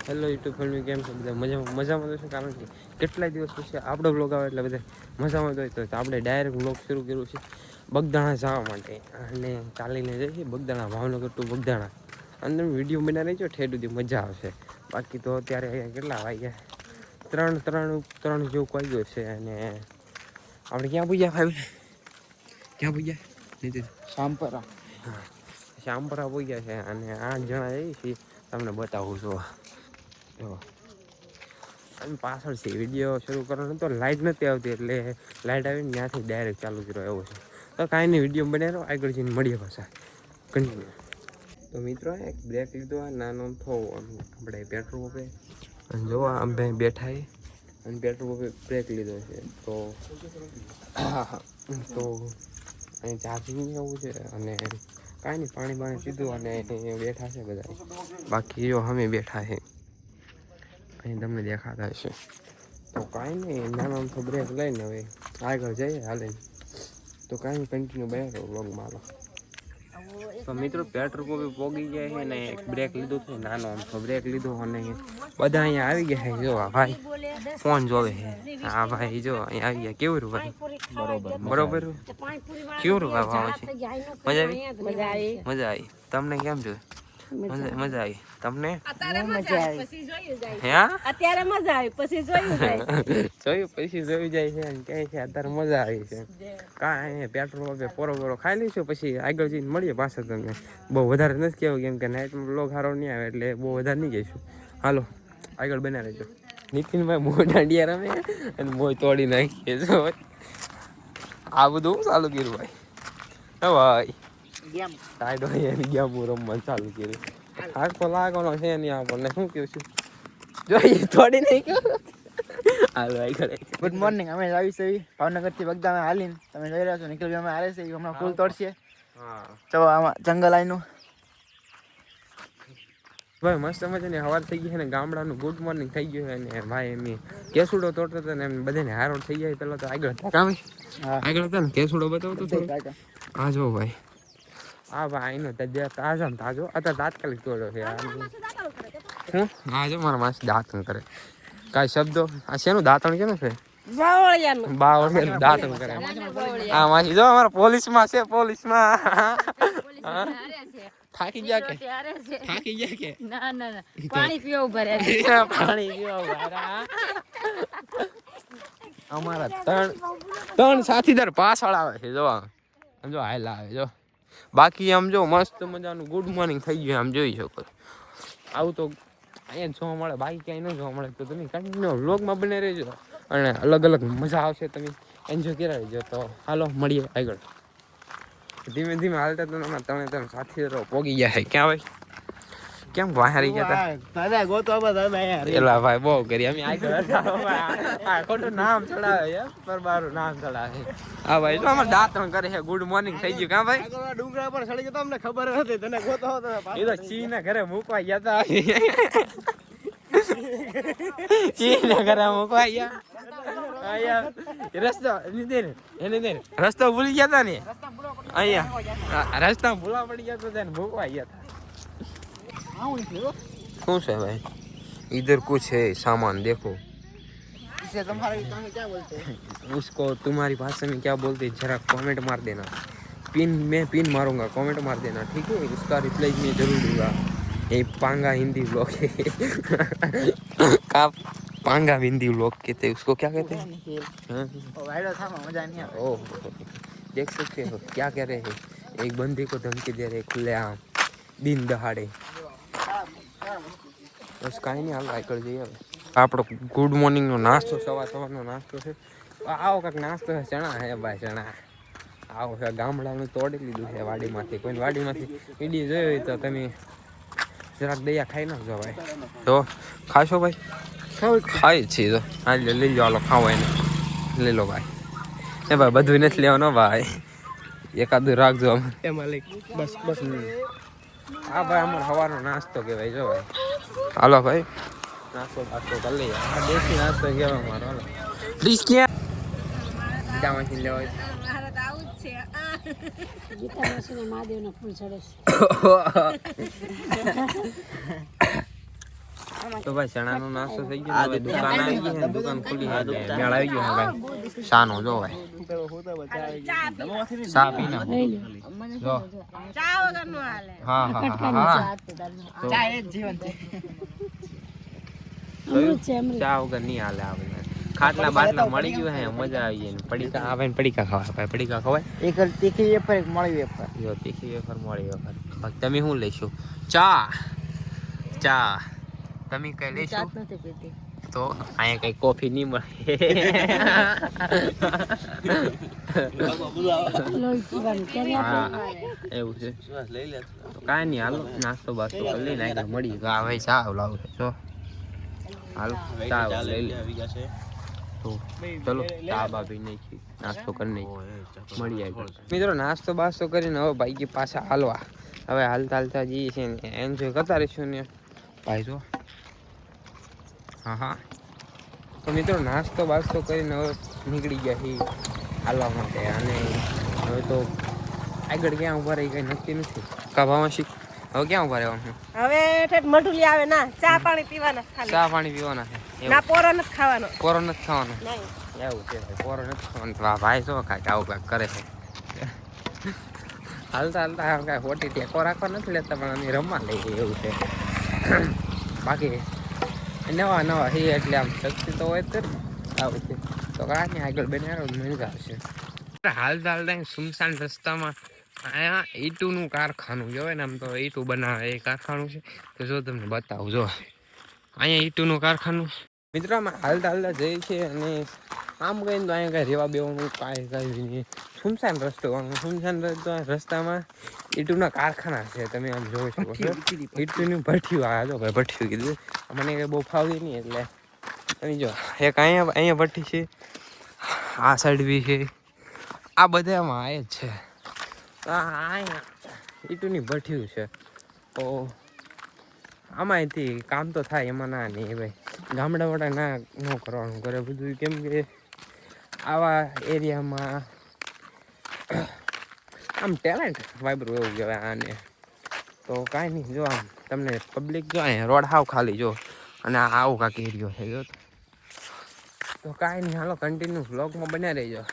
Hello YouTube family, કેમ છો બધા? મજામાં છે. કારણ કે કેટલાય દિવસ પછી આપણો બ્લોગ આવે એટલે બધા મજામાં હોય. તો આપણે ડાયરેક્ટ બ્લોગ શરૂ કર્યું છે બગદાણા જવા માટે, અને ચાલીને જઈએ છીએ બગદાણા, ભાવનગર ટુ બગદાણા. અંદર વિડીયો બનાવી જો ઠેઠ સુધી મજા આવશે. બાકી તો અત્યારે કેટલા વાગ્યા? ત્રણ જેવું કોઈ ગયો છે. અને આપણે ક્યાં પૂજ્યા ભાઈ? ક્યાં પૂજ્યા? નીતિન શામપરા. હા, શામપરા પૂજ્યા છે. અને 8 જણા જઈએ છીએ. તમને બતાવું છું. જો અને પાછળ છે વિડીયો શરૂ કરવાનો તો લાઇટ નથી આવતી, એટલે લાઇટ આવીને ત્યાંથી ડાયરેક્ટ ચાલુ કર્યો એવું છે. તો કાંઈ નહીં, વિડીયો બનાવ્યો આગળ જઈને મળીએ પાછા કન્ટિન્યુ. તો મિત્રો એક બ્રેક લીધો, નાનો થોડો આપણે પેટ્રોલ પંપે, અને જો અમે બેઠા અને પેટ્રોલ પંપે બ્રેક લીધો છે. તો અહીં ચાર્જિંગ એવું છે. અને કાંઈ નહીં, પાણી પીધું અને બેઠા છે બધા. બાકી જો અમે બેઠા છે અહીં, તમને દેખાતા હશે. તો કાંઈ નહીં, નાનો અમથો બ્રેક લઈને હવે આગળ જઈએ હાલે. તો કાંઈ કન્ટિન્યુ બનાવો વ્લોગમાં. હાલો તો મિત્રો પેટ્રોલ પંપે પોગી ગયા છે ને એક બ્રેક લીધો છે, નાનો અમથો બ્રેક લીધો. અને બધા અહીંયા આવી ગયા છે. જો ભાઈ ફોન જોવે છે. હા ભાઈ જો અહીંયા આવી ગયા. કેવું રહ્યું ભાઈ? બરોબર. કેવું રહ્યું ભાઈ? મજા આવી? મજા આવી. તમને કેમ છે? મજા આવી. તમને? અત્યારે મજા આવી પછી જોયું જાય. હે? અત્યારે મજા આવી પછી જોયું જાય. જોયું પછી જોયું જાય છે અને કહે છે અત્યારે મજા આવી છે. કાંઈ પેટ્રોલ પંપે પોરો ખાઈ લઈશું, પછી આગળ જઈને મળીએ પાછા. તમને બહુ વધારે નથી કહેવું, કેમ કે નાઇટમાં બ્લોગ સારો નહીં આવે, એટલે બહુ વધારે નહીં કહીશું. હાલો આગળ બના રહેજો. નીતિનભાઈ મોય દાંડિયા રમે અને મોય તોડી નાખીએ. જો આ બધું ચાલુ કર્યું ભાઈ. હા ભાઈ, સાઈડ એની ગેમ રમવાનું ચાલુ કર્યું. થાક તો લાગવાનો છે નહીં આપણને, શું કહું છું? જોઈએ થોડી નહીં કહું. હાલો આગળ. Good morning. અમે આવી છે ભાવનગર થી બગદાણા હાલીને, તમે જોઈ રહ્યા છો નીકળી અમે હાલે છે. હમણાં ફૂલ તોડશે. હા તો આમાં જંગલ આઈનું ભાઈ મસ્ત મજાની હવાર થઈ ગઈ છે ને ગામડાનું ગુડ મોર્નિંગ થઈ ગયું છે. ને ભાઈ એમ કેસુડો તોડતો હતો ને એમ બધાને હારો થઈ જાય. પેલા તો આગળ આગળ હતા ને કેસુડો બતાવતો થોડો. હા જો ભાઈ, હા ભાઈ એનો તાજો ને તાજો અત્યારે તાત્કાલિક તોડ્યો છે. હું હા જો મારા માસી દાંતણ કરે. કાંઈ શબ્દો આ શેનું દાંતણ કેનું છે? બાવળિયાનું દાંતણ કરે. હા માસી જો અમારા પોલીસમાં છે. પોલીસમાં થાકી ગયા કે? થાકી ગયા કે? ના પાણી પીવા ઉભા રહે. પાણી પીવા ઉભા. અમારા ત્રણ સાથીદાર પાછળ આવે છે. જો જો હાલ આવે જો. બાકી આમ જો મસ્ત મજાનું ગુડ મોર્નિંગ થઈ ગયું. આમ જોઈ શકો. આવું તો અહીંયા જોવા મળે, બાકી ક્યાંય ન જોવા મળે. તો તમે કન્ટિન્યુ વ્લોગમાં બને રહેજો અને અલગ અલગ મજા આવશે. તમે એન્જોય કર્યા રહેજો. તો હાલો મળીએ આગળ. ધીમે ધીમે હાલતા તો ત્રણ સાથીદારો પોગી ગયા છે. ક્યાં ભાઈ? કેમ બહાર ગયા હતા? એલા ભાઈ બહુ કરી અમે આગળ હતા. ખોટું નામ ચડાવે યાર, પરબારું નામ ચડાવે. હા ભાઈ તો અમારે દાંતણ કરે છે. ગુડ મોર્નિંગ થઈ ગયું. કાં ભાઈ? ડુંગરા પર ચડી ગયો, તમને ખબર હતી. તને ગોતો હતો. એ તો ચી ના ઘરે મૂકવા ગયા હતા. ચી ના ઘરે મૂકવા ગયા. રસ્તો ભૂલી ગયા હતા ને અહીંયા. રસ્તા ભૂલા પડી ગયા હતા ને મૂકવા ગયા હતા. શું છે ભાઈ? इधर कुछ है सामान देखो. इसे तुम्हारे क्या बोलते हैं? उसको तुम्हारी भाषा में क्या बोलते हैं जरा कमेंट मार देना. मैं पिन मारूंगा, कमेंट मार देना, ठीक है? उसका रिप्लाई मैं जरूर दूंगा. ये पांगा हिंदी ब्लॉग है. का पांगा हिंदी ब्लॉग कहते हैं उसको. क्या कहते हैं? मजा नहीं आता. ओह देख सकते हो क्या कह रहे हैं. एक बंदे को धमकी दे रहे खुलेआम दिन दहाड़े. બસ કાંઈ નહીં, હાલ આગળ જઈએ. આપણો ગુડ મોર્નિંગનો નાસ્તો, સવારનો નાસ્તો છે. આવો કાંઈક નાસ્તો છે. ચણા હે ભાઈ, ચણા. આવો છે ગામડાનું તોડી લીધું છે વાડીમાંથી. કોઈ વાડીમાંથી ઈડી જોઈ હોય તો તમે જરાક દયા ખાઈ નાખજો ભાઈ. તો ખાશો ભાઈ? ખાઈ છીએ તો હા લઈ લો. હાલો ખાવો એને લઈ લો ભાઈ. એ ભાઈ બધું નથી લેવાનું ભાઈ, એકાદું રાખજો. એમાં લઈ બસ. હા ભાઈ અમારો સવારનો નાસ્તો કહેવાય. જો ભાઈ હાલો ભાઈ નાસ્તો કરી લઈએ. દેશી નાસ્તો કહેવાય અમારો. હાલો ડીશ ક્યાં ગીતામાંથી લેવાય? ગીતામાંથી મહાદેવના ફૂલ ચડે છે. તો ભાઈ ચણાનો નાસ્તો થઈ ગયો હવે દુકાન આવી ગઈ છે દુકાન ખુલી છે એટલે મેળ આવી ગયો છે ભાઈ શાનો જો ભાઈ ચા પીને જો ચા વગર નો હાલે હા હા હા ચા એ જ જીવન છે. ચા વગર નહીં હાલે આપણે ખાટલા બાટલા મળી ગયું હે મજા આવી જાય પડીકા આવે ને પડીકા ખવાય ભાઈ પડીકા ખવાય એક તીખી વેફર એક મળી વેફર. જો તીખી વેફર મળી વેફર બાકી તમે શું લઈશું ચા ચા તમે કઈ લઈશું નથી પીતી તો અહીંયા કઈ કોફી નહીં મળે લોહી પીવાનું ક્યારે હા એવું છે તો કાંઈ નહીં હાલો નાસ્તો બાસ્તો કરી લઈને આગળ મળી હા ભાઈ ચા લાવું છે જો હાલો ચા લઈ લે તો ચલો ચા બા પી નાખી નાસ્તો કરી નાખી મળી આગળ મિત્રો નાસ્તો બાસ્તો કરીને હવે ભાઈ પાછા હાલવા હવે હાલતા હાલતા જઈએ છીએ ને એન્જોય કરતા રહીશું ને ભાઈ જો હા હા તો મિત્રો નાસ્તો બાસ્તો કરીને હવે નીકળી ગયા છીએ હાલવા માટે અને હવે તો આગળ ક્યાં ઊભા રહી કંઈ નક્કી નથી કાભામાં શીખ હવે ક્યાં ઊભા રહેવાનું હવે ઠેઠ મઢુલી આવે ના ચા પાણી પીવાના ખાલી ચા પાણી પીવાના છે ના પોરો નથી ખાવાનો પોરો નથી ખાવાનો નહીં એવું છે ભાઈ પોરો નથી ખાવાનું વાહ ભાઈ શું કાંઈક આવું કાંઈક કરે છે હાલતા હાલતા કાંઈ ખોટી ટેકો રાખવા નથી લેતા પણ અમે રમવા લઈએ એવું છે બાકી નવા નવા છે એટલે આમ શક્તિ તો હોય જ ને આવું છે તો કાંઈ નહીં આગળ બનાવો મજા આવશે હાલતા હાલતા સુમસાન રસ્તામાં અહીંયા ઈંટુનું કારખાનું જોવે ને આમ તો ઈંટું બનાવે એ કારખાનું છે તો જો તમને બતાવું જો અહીંયા ઈંટુનું કારખાનું મિત્રો આમાં હાલતા હાલતા જઈએ છીએ અને આમ કહીને તો અહીંયા કાંઈ રેવા બેવાનું કાંઈ નહીં સુમસાન રસ્તો સુમસાન રસ્તામાં ઈંટુના કારખાના છે તમે આમ જોઈ શકો છો ઈંટુની ભઠ્ઠીઓ આ જો ભાઈ ભઠ્ઠીઓ કીધું મને કંઈ બહુ ફાવતી નહીં એટલે તમે જો એક અહીંયા ભઠ્ઠી છે આ સાઈડ બી છે આ બધામાં આ જ છે અહીંયા ઈંટુની ભઠ્ઠીઓ છે તો આમાંયથી કામ તો થાય એમાં ના નહીં ભાઈ ગામડાવાળા ના ન કરવાનું કરે બધું કેમ કે આવા એરિયામાં આમ ટેલેન્ટ વાપરું એવું કહેવાય આને તો કાંઈ નહીં જો આમ તમને પબ્લિક જો અહીંયા રોડ હાવ ખાલી જો અને આવું કાંક એરિયો છે જો તો કાંઈ નહીં હાલો કન્ટિન્યુ વ્લોગમાં બન્યા રહીજો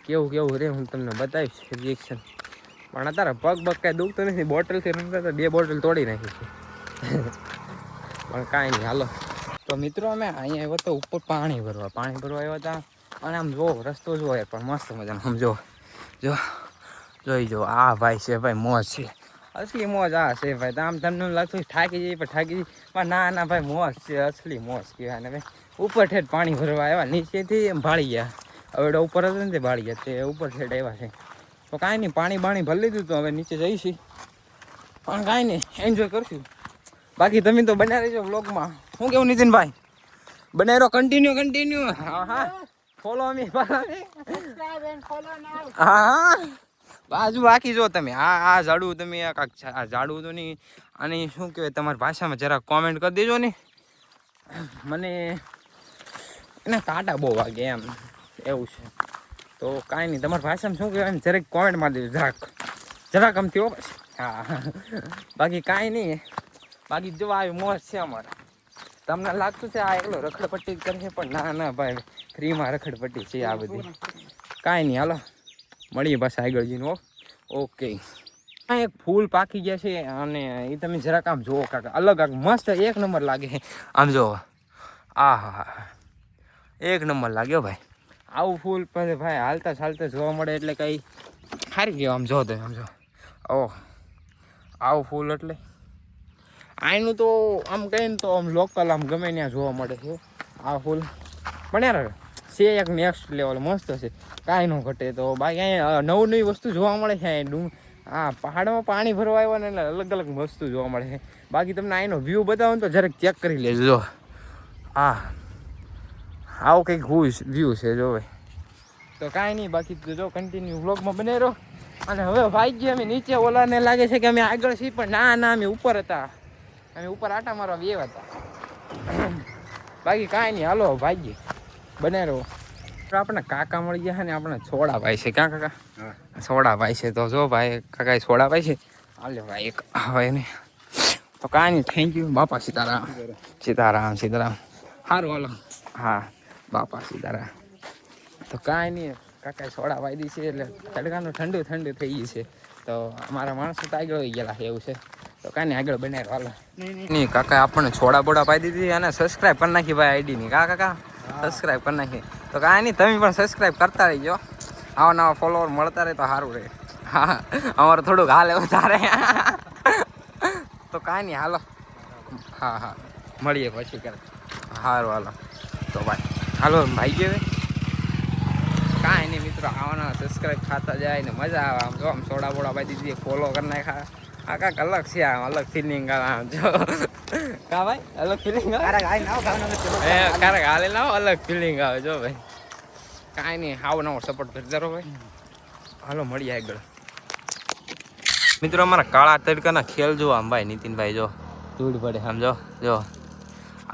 કેવું કેવું રે હું તમને બતાવીશ રિએક્શન પણ અત્યારે પગ કાંઈ દુખતું નથી બોટલથી રમતા તો 2 બોટલ તોડી નાખી છે પણ કાંઈ નહીં હાલો તો મિત્રો અમે અહીંયા આવ્યા તો ઉપર પાણી ભરવા આવ્યા હતા અને આમ જો રસ્તો જો યાર પણ મસ્ત મજાનો આમ જો જોઈ જો આ ભાઈ છે ભાઈ મોજ છે અસલી મોજ આ છે ભાઈ તો આમ તમને લાગતું થાકી જઈએ પણ થાકી જઈએ પણ ના ભાઈ મોજ છે અસલી મોજ કહેવાય ને ભાઈ ઉપર ઠેઠ પાણી ભરવા આવ્યા નીચેથી એમ ભાળી ગયા હવે ઉપર હતા ને તે ભાળી ગયા તે ઉપર ઠેઠ આવ્યા છે તો કાંઈ નહીં પાણી ભરી લીધું તો હવે નીચે જઈશું પણ કાંઈ નહીં એન્જોય કરશું બાકી તમે તો બન્યા રહેજો વ્લોગમાં શું કેવું નીતિનભાઈ બનાવી રહ્યો કન્ટિન્યુ હા ફોલો મી હા બાજુ રાખી જો તમે આ ઝાડું તમે આ ઝાડું તો નહીં અને શું કહેવાય તમારી ભાષામાં જરા કોમેન્ટ કરી દેજો ને મને એના કાંટા બહુ વાગે એમ એવું છે તો કાંઈ નહીં તમારી ભાષામાં શું કહેવાય ને જરાક કોમેન્ટ મારી દેજો જરાક આમથી હો પછી હા બાકી કાંઈ નહીં બાકી જો આવી મોજ છે અમારે તમને લાગતું છે આ એકલો રખડપટ્ટી જ કરે છે પણ ના ભાઈ ફ્રીમાં રખડપટ્ટી છે આ બધી કાંઈ નહીં હાલો મળીએ પાછા આગળ જઈને ઓકે આ એક ફૂલ પાકી ગયા છે અને એ તમે જરાક આમ જુઓ કાકા અલગ મસ્ત એક નંબર લાગે આમ જુઓ હા એક નંબર લાગ્યો ભાઈ આવું ફૂલ પછી ભાઈ હાલતા ચાલતા જોવા મળે એટલે કંઈ સારી ગયો આમ જો તો આમ જો ઓહ આવું ફૂલ એટલે આનું તો આમ કહીને તો આમ લોકલ આમ ગમે ત્યાં જોવા મળે છે આ ફૂલ પણ યાર છે એક નેક્સ્ટ લેવલ મસ્ત છે કાંઈ ન ઘટે તો બાકી અહીંયા નવી વસ્તુ જોવા મળે છે આ પહાડમાં પાણી ભરવા આવ્યા ને એટલે અલગ અલગ વસ્તુ જોવા મળે છે બાકી તમને આનો વ્યૂ બતાવો ને તો જરાક ચેક કરી લેજો જો આવું કંઈક વ્યૂ છે જો ભાઈ તો કાંઈ નહીં બાકી તો જો કન્ટિન્યુ વ્લોગમાં બને રહો અને હવે ભાગ્ય અમે નીચે ઓલાને લાગે છે કે અમે આગળ છીએ પણ ના અમે ઉપર હતા અમે ઉપર આટા મારવા બે હતા બાકી કાંઈ નહીં હાલો ભાગ્ય બને રહો આપણે કાકા મળી ગયા છે ને આપણે છોડાભાઈ છે ક્યાં કાકા છોડાભાઈ છે તો જો ભાઈ કાકા છોડાભાઈ છે હાલે ભાઈ એક હવે ને તો કાંઈ નહીં, થેન્ક યુ બાપા સીતારામ. સીતારામ સીતારામ. સારું હાલો. હા બાપા સીતારામ. તો કાંઈ નહીં, કાકા સોડા વાયદી છે એટલે તડકાનું ઠંડુ ઠંડુ થઈ ગયું છે. તો અમારા માણસો તો આગળ હોઈ ગયેલા એવું છે. તો કાંઈ આગળ બનાવ્યો હાલો. નહીં કાકા આપણને છોડા બોડા પાઈ દીધી અને સબસ્ક્રાઈબ કરી નાખી ભાઈ આઈડીની. કાકા સબસ્ક્રાઈબ કરી નાખી. તો કાંઈ નહીં, તમે પણ સબસ્ક્રાઈબ કરતા રહીજો. આવા નવા ફોલોવર મળતા રહે તો સારું રહે. હા અમારે થોડુંક હાલે વધારે. તો કાંઈ નહીં હાલો. હા હા મળીએ પછી કરે. સારું હાલો. તો ભાઈ હાલો ભાઈ ગયો કાંઈ નહીં મિત્રો, આવવાના સબસ્ક્રાઈબ થતા જાય ને મજા આવે. આમ જો આમ સોડા બોડા પાઈ દીધી, ફોલો કરી નાખ્યા. આ કાંક અલગ છે, આમ અલગ ફિલિંગ આવે આમ જો. કા ભાઈ અલગ ફિલિંગ આવે. કારક હાલે ના અલગ ફિલિંગ આવે જો ભાઈ. કાંઈ નહીં, આવો નવો સપોર્ટ કરતા રહો ભાઈ. હાલો મળીએ આગળ. મિત્રો અમારા કાળા તડકાના ખેલ જો આમ ભાઈ નીતિનભાઈ જો ધૂળ પડે આમ જો જો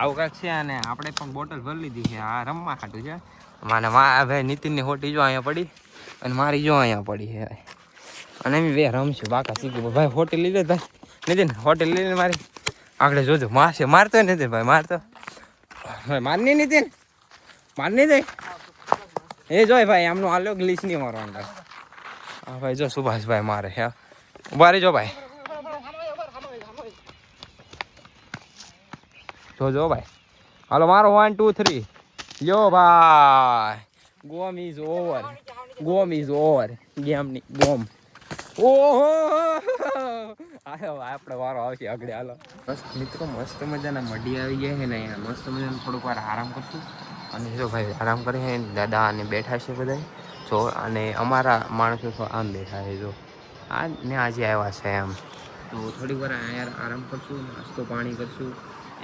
આવું કાંઈક છે. અને આપણે પણ બોટલ ભરી લીધી છે, આ રમવા ખાટું છે. માને ભાઈ નીતિનની હોટી જો અહીંયા પડી અને મારી જો અહીંયા પડી છે. અને એમ બે રમશું બાકા શીખી ભાઈ. હોટી લીધે ભાઈ નીતિન, હોટી લીધે મારી આગળ જોજો મારશે. મારતો નથી ભાઈ, મારતો મારની નીતિન, મારની દે એ જોય ભાઈ. આમનું આલો ગ્લીચ નહીં મારવાનું ભાઈ. હા ભાઈ જો સુભાષભાઈ મારે હે ઉભા રહેજો ભાઈ. જોજો ભાઈ. હાલો મારો 1 2 3 યો ભાઈ. ગોમ ઇઝ ઓવર, ગોમ ઇઝ ઓવર. ગેમની ગોમ. ઓહો આયો આપણે વારો આવશે આગળ. હાલો બસ મિત્રો મસ્ત મજાના મઢી આવી ગયા છે ને અહીંયા મસ્ત મજાનો થોડોક વાર આરામ કરશું. અને જો ભાઈ આરામ કરે છે દાદા અને બેઠા છે બધા જો. અને અમારા માણસો તો આમ બેઠા છે જો. આ ને આજે આવ્યા છે એમ. તો થોડીક વાર અહીંયા આરામ કરશું, નાસ્તો પાણી કરશું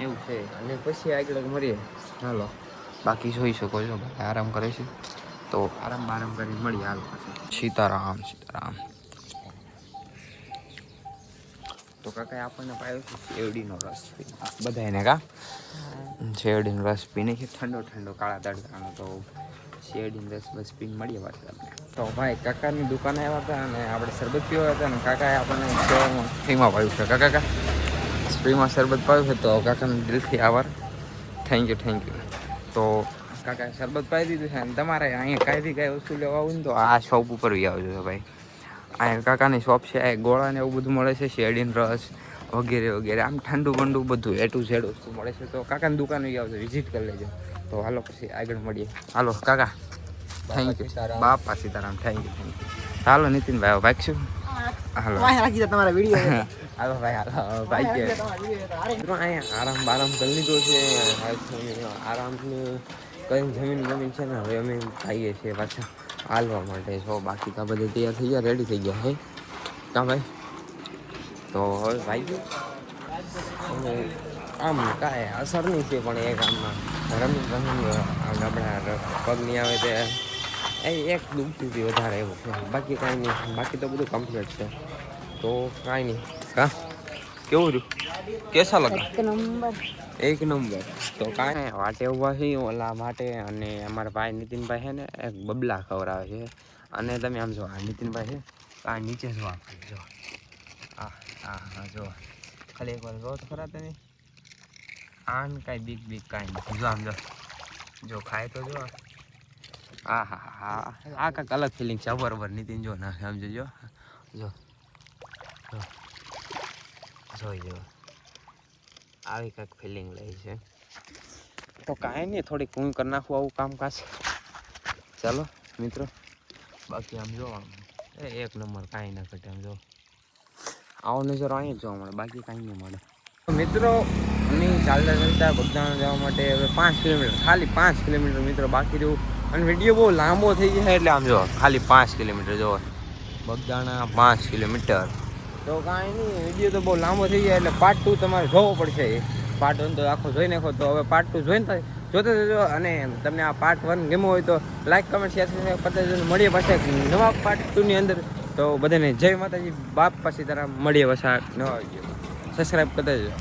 એવું છે. અને પછી આગળ મળીએ. હાલો બાકી જોઈ શકો છો ભાઈ આરામ કરે છે. તો આરામ કરી મળીએ હાલો પછી. સીતારામ સીતારામ. તો કાકા આપણને પાયો છે શેરડીનો રસ બધાને કા શેરડીનો રસ પીને છે ઠંડો કાળા તડકાનો. તો શેરડીનો રસ બસ પીને મળીએ પાછા આપણે. તો ભાઈ કાકાની દુકાને આવ્યા હતા અને આપણે શરબત પીવા હતા અને કાકાએ આપણને ફ્રીમાં પાયું છે. કાકા ફ્રીમાં શરબત પાયું છે. તો કાકાને દિલથી આભાર, થેન્ક યુ. તો કાકાએ શરબત પાઈ દીધું છે. અને તમારે અહીંયા કાંઈ બી કાંઈ વસ્તુ લેવા આવું ને તો આ શોપ ઉપર બી આવજો ભાઈ. અહીંયા કાકાની શોપ છે, આ ગોળા ને એવું બધું મળે છે, શેરડીનો રસ વગેરે આમ ઠંડુ બંડુ બધું A to Z વસ્તુ મળે છે. તો કાકાની દુકાને આવજો, વિઝિટ કરી લેજો. તો હાલો પછી આગળ મળીએ. હાલો કાકા થેન્ક યુ. બાપા સીતારામ થેન્ક યુ. હાલો નીતિનભાઈ હવે ભાગશું. હાલો તમારા વિડીયો. હાલો ભાઈ હાલો ભાઈ અહીંયા આરામ કરી લીધો છે. આરામની કઈ જમીન છે ને હવે અમે ખાઈએ છીએ પાછા હાલવા માટે. જો બાકી તો બધે તૈયાર થઈ ગયા, રેડી થઈ ગયા હે કા ભાઈ. તો હવે ભાઈ આમ કાંઈ અસર નહીં છે પણ એક આમમાં રમી આપણા પગ નહીં આવે તે એક દુખતી વધારે એવું છે. બાકી કાંઈ નહીં, બાકી તો બધું કમ્પ્લીટ છે. તો કાંઈ નહીં કા કેવું રહ્યું, કેસા લગા? એક નંબર. તો કાંઈ વાટે ઊભા છીએ ઓલા માટે. અને અમારા ભાઈ નીતિનભાઈ છે ને એક બબલા ખવડાવે છે. અને તમે આમ જો આ નીતિનભાઈ છે આ નીચે જો જો હા જો ખાલી એકવાર જો તો ખરા તમે. આન કાંઈ બીક કાંઈ નથી. જો આમ જો ખાય તો જો. હા આ કાંઈક અલગ ફિલિંગ છે. બરોબર નીતિન જો ના સમજો જો જોઈ જો આવી કાંઈક ફિલિંગ લે છે. તો કાંઈ નહીં, થોડીક હું કરી નાખું આવું કામકાજ. ચાલો મિત્રો બાકી આમ જો એક નંબર કાંઈ ના ઘટે. આમ જો આવો નજરો અહીંયા જોવા મળે, બાકી કાંઈ નહીં મળે. મિત્રો નહીં ચાલતા બગદાણા જવા માટે હવે 5 કિલોમીટર, ખાલી 5 કિલોમીટર મિત્રો બાકી રહ્યું. અને વિડીયો બહુ લાંબો થઈ જાય એટલે આમ જો ખાલી 5 કિલોમીટર જો બગદાણા 5 કિલોમીટર. તો કાંઈ નહીં, વિડીયો તો બહુ લાંબો થઈ જાય એટલે પાર્ટ 2 તમારે જોવો પડશે. પાર્ટ 1 તો આખો જોઈ નાખો. તો હવે પાર્ટ 2 જોઈને જોતા જજો. અને તમને આ પાર્ટ 1 ગમ્યો હોય તો લાઈક કમેન્ટ શેર કરતા જજો. મળીએ પાછા નવા પાર્ટ 2 ની અંદર. તો બધાને જય માતાજી, બાપ પાછી તારા મળીએ પાછા નવા વિડીયો. સબસ્ક્રાઈબ કરતા જજો.